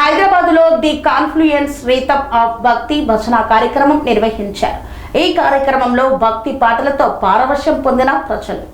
హైదరాబాద్ లో the confluence రీతమ్ of భక్తి భజన కార్యక్రమం నిర్వహించారు. ఈ కార్యక్రమంలో భక్తి పాటలతో పారవశ్యం పొందిన ప్రజలు.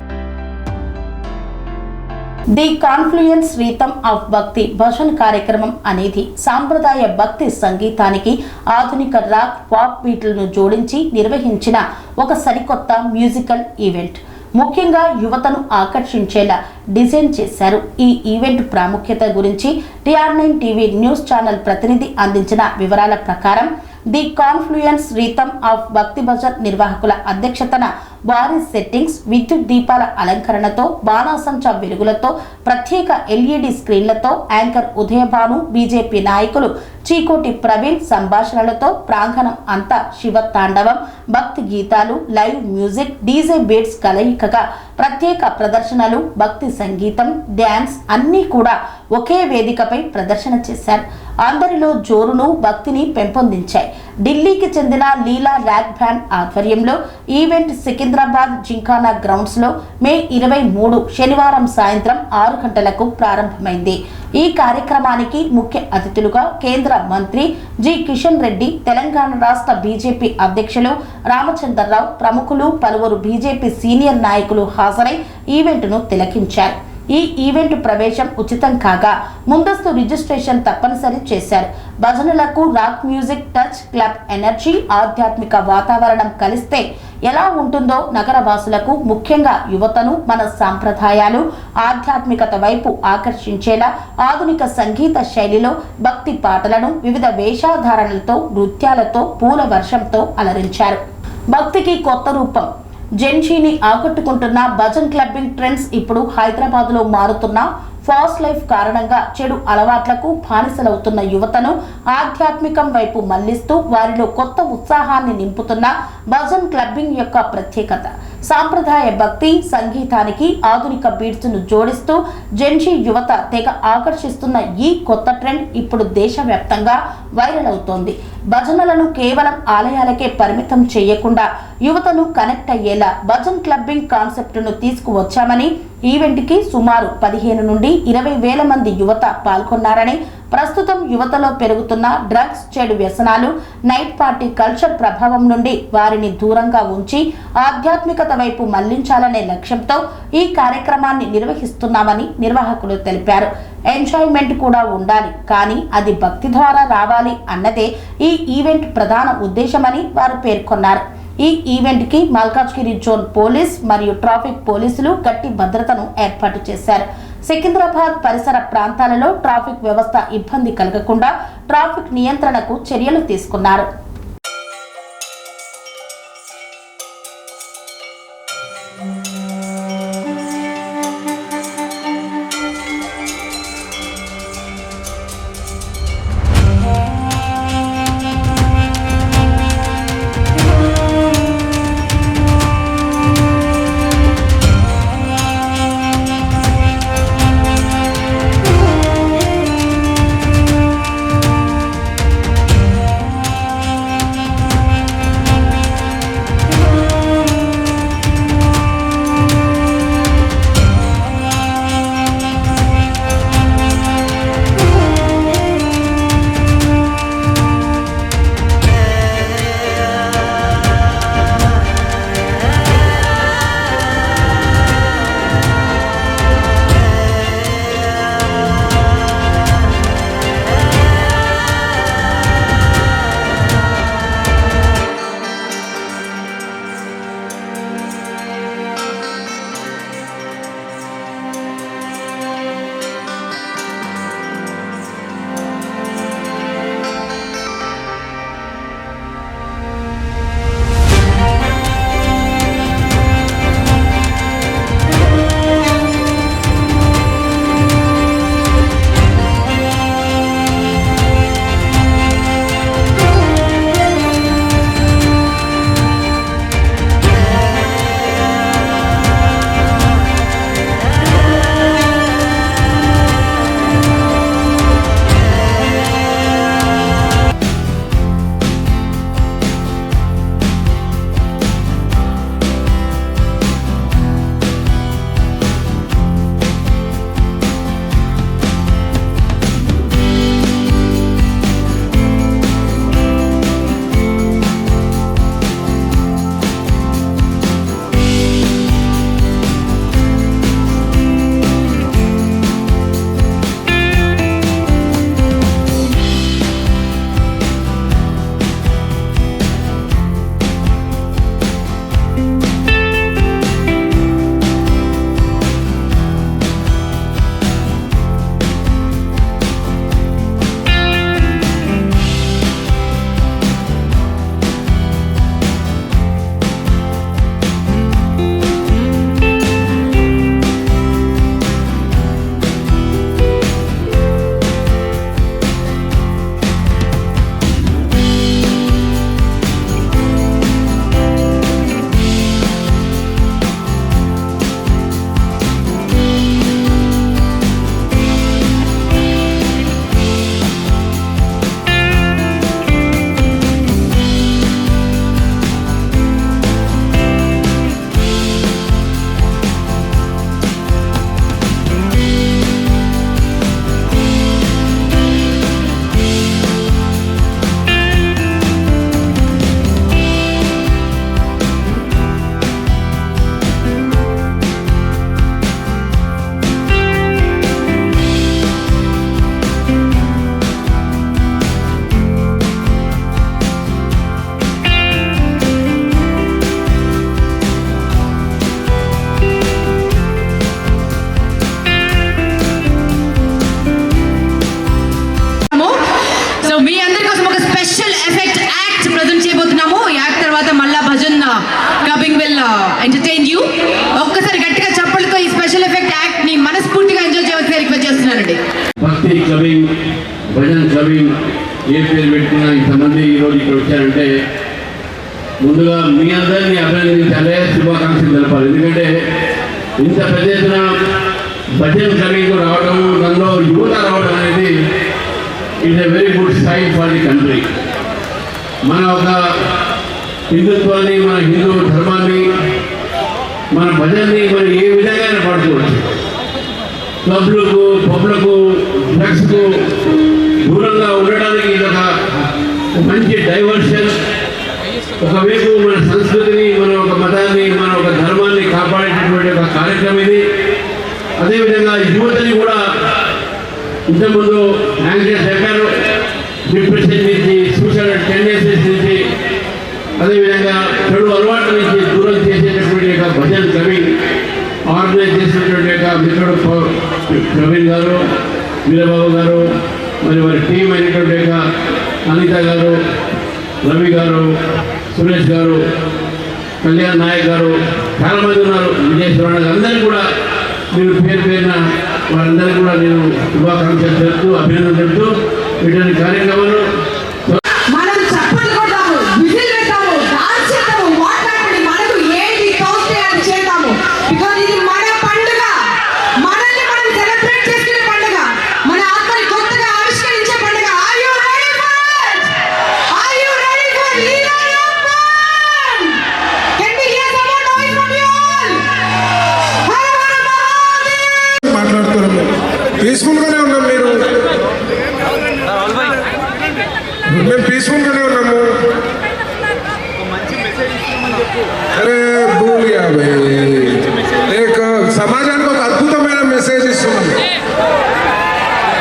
ది కాన్ఫ్లుయెన్స్ రీతమ్ ఆఫ్ భక్తి భజన్ కార్యక్రమం అనేది సాంప్రదాయ భక్తి సంగీతానికి ఆధునిక రాక్ పాప్ బీట్లను జోడించి నిర్వహించిన ఒక సరికొత్త మ్యూజికల్ ఈవెంట్. ముఖ్యంగా యువతను ఆకర్షించేలా డిజైన్ చేశారు. ఈ ఈవెంట్ ప్రాముఖ్యత గురించి TR9 టీవీ న్యూస్ ఛానల్ ప్రతినిధి అందించిన వివరాల ప్రకారం ది కాన్ఫ్లుయెన్స్ రీతమ్ ఆఫ్ భక్తి భజన్ నిర్వాహకుల అధ్యక్షతన భారీ సెట్టింగ్స్, విద్యుత్ దీపాల అలంకరణతో, బాణాసంచా వెలుగులతో, ప్రత్యేక LED స్క్రీన్లతో, యాంకర్ ఉదయభాను, బీజేపీ నాయకులు చీకోటి ప్రవీణ్ సంభాషణలతో ప్రాంగణం అంతా శివ తాండవం, భక్తి గీతాలు, లైవ్ మ్యూజిక్, డీజే బీట్స్ కలయికగా ప్రత్యేక ప్రదర్శనలు, భక్తి సంగీతం, డ్యాన్స్ అన్నీ కూడా ఒకే వేదికపై ప్రదర్శన చేశారు. అందరిలో జోరును, భక్తిని పెంపొందించాయి. ఢిల్లీకి చెందిన లీలా ర్యాక్ బ్యాండ్ ఆధ్వర్యంలో ఈవెంట్ సికింద్రాబాద్ జింకానా గ్రౌండ్స్ లో మే 23 శనివారం సాయంత్రం 6 గంటలకు ప్రారంభమైంది. ఈ కార్యక్రమానికి ముఖ్య అతిథులుగా కేంద్ర మంత్రి జి కిషన్ రెడ్డి, తెలంగాణ రాష్ట్ర బీజేపీ అధ్యక్షులు రామచంద్రరావు, ప్రముఖులు, పలువురు బీజేపీ సీనియర్ నాయకులు హాజరై ఈవెంట్ను తిలకించారు. ఈ ఈవెంట్ ప్రవేశం ఉచితం కాగా ముందస్తు రిజిస్ట్రేషన్ తప్పనిసరి చేశారు. భజనలకు rock music, touch, club energy, ఆధ్యాత్మిక వాతావరణం కలిస్తే ఎలా ఉంటుందో నగరవాసులకు, ముఖ్యంగా యువతను మన సాంప్రదాయాలు, ఆధ్యాత్మికత వైపు ఆకర్షించేలా ఆధునిక సంగీత శైలిలో భక్తి పాటలను వివిధ వేషధారణలతో, నృత్యాలతో, పూల వర్షంతో అలరించారు. భక్తికి కొత్త రూపం. జెన్జీని ఆకట్టుకుంటున్న భజన్ క్లబ్బింగ్ ట్రెండ్స్ ఇప్పుడు హైదరాబాద్ లో మారుతున్న ఫాస్ట్ లైఫ్ కారణంగా చెడు అలవాట్లకు బానిసలవుతున్న యువతను ఆధ్యాత్మికం వైపు మళ్లిస్తూ వారిలో కొత్త ఉత్సాహాన్ని నింపుతున్న భజన్ క్లబ్బింగ్ యొక్క ప్రత్యేకత. సాంప్రదాయ భక్తి సంగీతానికి ఆధునిక బీట్స్ ను జోడిస్తూ జెన్జీ యువత తెగ ఆకర్షిస్తున్న ఈ కొత్త ట్రెండ్ ఇప్పుడు దేశవ్యాప్తంగా వైరల్ అవుతోంది. భజనలను కేవలం ఆలయాలకే పరిమితం చేయకుండా యువతను కనెక్ట్ అయ్యేలా భజన్ క్లబ్బింగ్ కాన్సెప్ట్ ను తీసుకువచ్చామని, ఈవెంట్ కి సుమారు 15 నుండి 20 వేల మంది యువత పాల్గొన్నారని, ప్రస్తుతం యువతలో పెరుగుతున్న డ్రగ్స్, చెడు వ్యసనాలు, నైట్ పార్టీ కల్చర్ ప్రభావం నుండి వారిని దూరంగా ఉంచి ఆధ్యాత్మికత వైపు మళ్లించాలనే లక్ష్యంతో ఈ కార్యక్రమాన్ని నిర్వహిస్తున్నామని నిర్వాహకులు తెలిపారు. ఎంజాయ్మెంట్ కూడా ఉండాలి, కానీ అది భక్తి ద్వారా రావాలి అన్నదే ఈ ఈవెంట్ ప్రధాన ఉద్దేశమని వారు పేర్కొన్నారు. ఈ ఈవెంట్ కి మల్కాజ్గిరి జోన్ పోలీస్ మరియు ట్రాఫిక్ పోలీసులు గట్టి భద్రతను ఏర్పాటు చేశారు. సికింద్రాబాద్ పరిసర ప్రాంతాలలో ట్రాఫిక్ వ్యవస్థ ఇబ్బంది కలగకుండా ట్రాఫిక్ నియంత్రణకు చర్యలు తీసుకున్నారు. ఏ పేరు పెట్టుకున్నా ఇంతమంది ఈరోజు ఇక్కడ వచ్చారంటే ముందుగా మీ అందరినీ అభినందించాలి, శుభాకాంక్షలు తెలపాలి. ఎందుకంటే ఇంత పెద్ద ఎత్తున భజన్ కమింగ్ రావడం, దానిలో యువత రావడం అనేది it's a very good sign for the country. మన ఒక హిందుత్వాన్ని, మన హిందూ ధర్మాన్ని, మన భజన్ని మనం ఏ విధంగా పాడుకోవచ్చు. క్లబ్లకు, పబ్లకు, డ్రగ్స్కు దూరంగా ఉండడానికి ఇదొక మంచి డైవర్షన్. ఒకవైపు మన సంస్కృతిని, మన ఒక మతాన్ని, మన ఒక ధర్మాన్ని కాపాడేటటువంటి ఒక కార్యక్రమం ఇది. అదేవిధంగా యువతని కూడా ఇంతకుముందు యాంగ్జైటీ చెప్పారు, డిప్రెషన్ నుంచి, సూసైడల్ టెండెన్సీస్ నుంచి, అదేవిధంగా చెడు అలవాట్ల నుంచి దూరం చేసేటటువంటి యొక్క భజన్ కమింగ్ ఆర్గనైజ్ చేసినటువంటి యొక్క మిత్రుడు ప్రవీణ్ గారు, వీరబాబు గారు, మరి వారి టీం అయినటువంటి యొక్క అనిత గారు, రవి గారు, సురేష్ గారు, కళ్యాణ్ నాయక్ గారు, చాలామంది ఉన్నారు, విజయేశ్వర అందరినీ కూడా నేను పేరు పేరున వారందరికీ కూడా నేను శుభాకాంక్షలు చెప్తూ, అభినందన చెప్తూ ఇటువంటి కార్యక్రమాలు పీస్ఫుల్గానే ఉన్నాం. మేము పీస్ఫుల్గానే ఉన్నాము. అరే భూలియా సమాజానికి ఒక అద్భుతమైన మెసేజ్ ఇస్తున్నాం,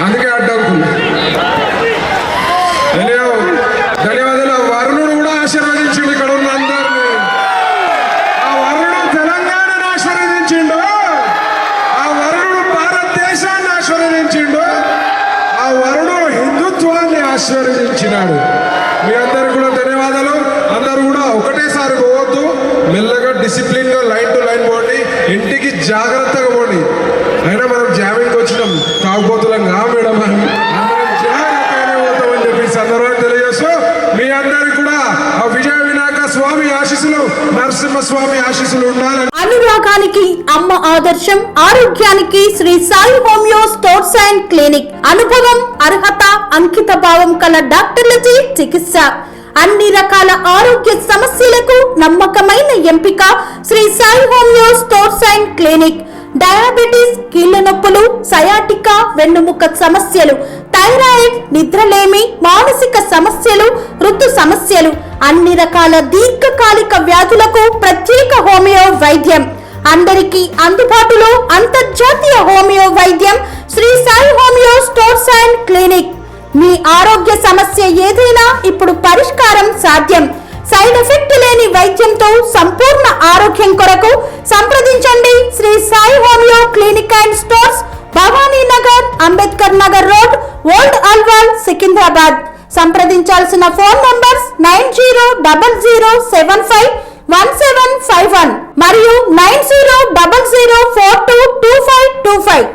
అందుకే అడ్డంకులు. ధన్యవాదాలు. వరుణుడు కూడా ఆశీర్వదించిండు ఇక్కడ ఉన్న అందరినీ. ఆ వరుణుడు తెలంగాణను ఆశీర్వదించిండు, ఆ వరుణుడు భారతదేశాన్ని ఆశీర్వదించిండు, ఆ వరుణుడు హిందుత్వాన్ని ఆశీర్వదించినాడు. మీ అందరికి కూడా ధన్యవాదాలు. అందరూ కూడా ఒకటేసారి పోవద్దు, మెల్లగా డిసిప్లిన్గా లైన్ టు లైన్ పోండి, ఇంటికి జాగ్రత్తగా పోండి. అయినా మనం జామింగ్కి వచ్చినాం, తాగుబోతులం కా మేడం, అందరం జాగ్రత్తగానే పోతామని చెప్పి సందర్భంగా తెలియజేస్తూ మీ అందరికి కూడా ఆ విజయ వినాయక స్వామి ఆశీస్సులు, నరసింహస్వామి ఆశీస్సులు ఉండాలని. అనురాగానికి అమ్మ ఆదర్శం, ఆరోగ్యానికి Shri Sai homeo stores and clinic. అనుభవం, అర్హత, అంకిత భావం కల డాక్టర్లచే చికిత్స. అన్ని రకాల ఆరోగ్య సమస్యలకు నమ్మకమైన ఎంపిక Shri Sai homeo stores and clinic. Diabetes, కీళ్ల నొప్పులు, సయాటికా, వెన్నుముక సమస్యలు, థైరాయిడ్, నిద్రలేమి, మానసిక సమస్యలు, ఋతు సమస్యలు, అన్ని రకాల దీర్ఘకాలిక వ్యాధులకు ప్రత్యేక హోమియో వైద్యం. అందరికీ అందుబాటులో అంతర్జాతీయ హోమియో వైద్యం Shri Sai homeo stores and clinic. మీ ఆరోగ్య సమస్య ఏదైనా ఇప్పుడు పరిష్కారం సాధ్యం. సైడ్ ఎఫెక్ట్ లేని వైద్యంతో సంపూర్ణ ఆరోగ్యం కొరకు సంప్రదించండి Shri Sai homeo clinic and stores, Bhavani Nagar, Ambedkar Nagar road, old Alwal, Secunderabad. సంప్రదించాల్సిన ఫోన్ నంబర్స్ 9000751751 మరియు 9000422525.